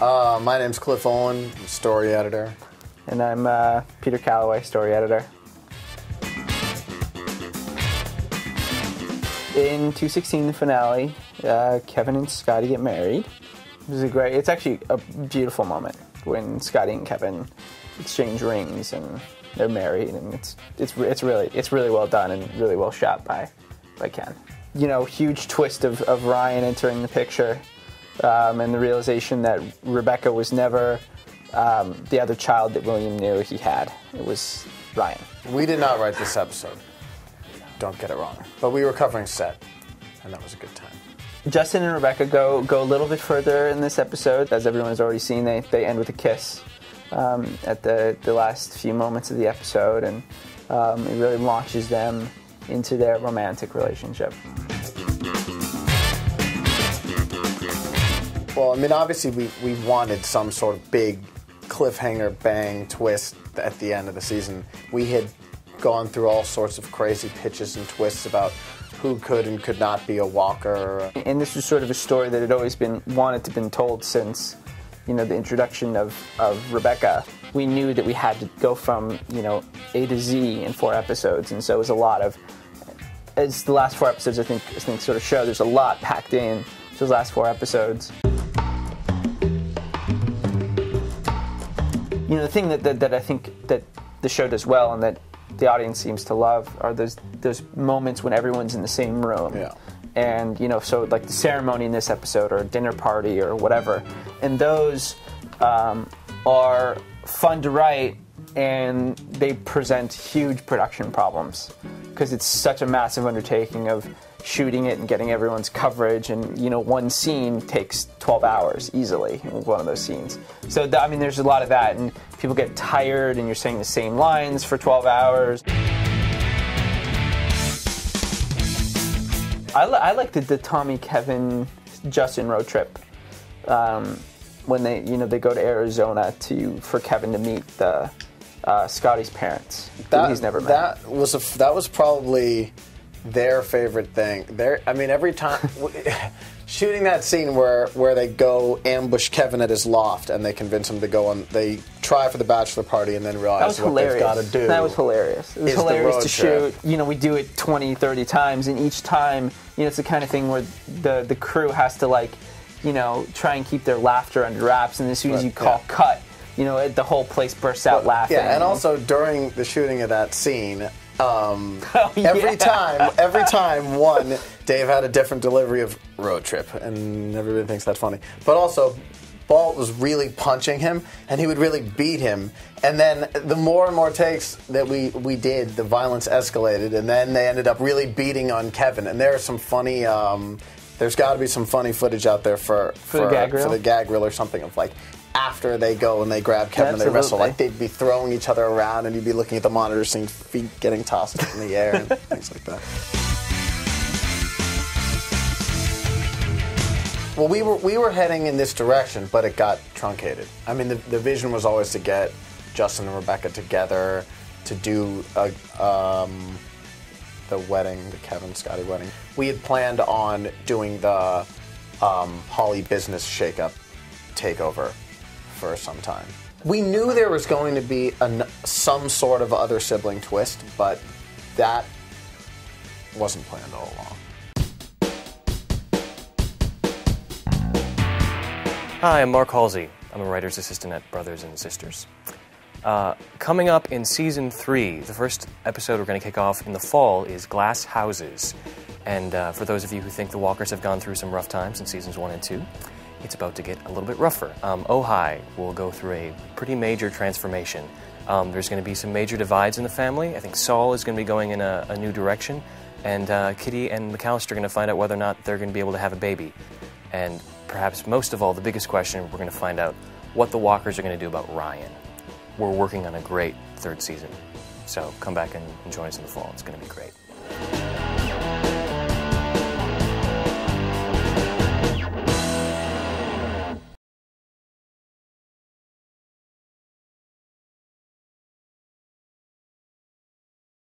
My name's Cliff Owen, I'm story editor. And I'm Peter Calloway, story editor. In 216, the finale, Kevin and Scotty get married. It's actually a beautiful moment when Scotty and Kevin exchange rings and they're married, and it's really well done and really well shot by Ken. You know, huge twist of Ryan entering the picture, and the realization that Rebecca was never the other child that William knew he had. It was Ryan. We did not write this episode. Don't get it wrong. But we were covering set, and that was a good time. Justin and Rebecca go a little bit further in this episode. As everyone has already seen, they end with a kiss at the last few moments of the episode, and it really launches them into their romantic relationship. Well, I mean, obviously we wanted some sort of big cliffhanger bang twist at the end of the season. We had gone through all sorts of crazy pitches and twists about who could and could not be a Walker. And this was sort of a story that had always been wanted to been told since, you know, the introduction of Rebecca. We knew that we had to go from, you know, A to Z in 4 episodes, and so it was a lot of, as the last 4 episodes I think sort of show, there's a lot packed in to those last 4 episodes. You know, the thing that I think that the show does well and that the audience seems to love are those moments when everyone's in the same room. Yeah. And, you know, so like the ceremony in this episode or a dinner party or whatever. And those are fun to write, and they present huge production problems because it's such a massive undertaking of shooting it and getting everyone's coverage, and, you know, one scene takes 12 hours easily, one of those scenes. So, I mean, there's a lot of that, and people get tired, and you're saying the same lines for 12 hours. I like the Tommy, Kevin, Justin road trip when they go to Arizona for Kevin to meet Scotty's parents. He's never met. That was probably their favorite thing. I mean, every time shooting that scene where they go ambush Kevin at his loft and they convince him to go on. They try for the bachelor party and then realize what they've got to do. That was hilarious. It was hilarious to shoot. You know, we do it 20, 30 times, and each time, you know, it's the kind of thing where the crew has to, like, you know, try and keep their laughter under wraps, and as soon as you call cut, you know, the whole place bursts out laughing. Yeah, and also during the shooting of that scene, every time one, Dave had a different delivery of road trip, and everybody thinks that's funny. But also, Balt was really punching him, and he would really beat him. And then the more and more takes that we did, the violence escalated, and then they ended up really beating on Kevin. And there's some funny, there's got to be some funny footage out there for the gag reel or something of, like, after they go and they grab Kevin and they wrestle, like, they'd be throwing each other around, and you'd be looking at the monitor seeing feet getting tossed up in the air and things like that. Well, we were heading in this direction, but it got truncated. I mean, the vision was always to get Justin and Rebecca together to do the wedding, the Kevin Scotty wedding. We had planned on doing the Holly business shakeup takeover for some time. We knew there was going to be some sort of other sibling twist, but that wasn't planned all along. Hi, I'm Mark Halsey. I'm a writer's assistant at Brothers and Sisters. Coming up in Season 3, the first episode we're going to kick off in the fall is Glass Houses. And for those of you who think the Walkers have gone through some rough times in Seasons 1 and 2, it's about to get a little bit rougher. Ojai will go through a pretty major transformation. There's going to be some major divides in the family. I think Saul is going to be going in a new direction, and Kitty and McAllister are going to find out whether or not they're going to be able to have a baby. And perhaps most of all, the biggest question, we're going to find out what the Walkers are going to do about Ryan. We're working on a great 3rd season, so come back and join us in the fall. It's going to be great.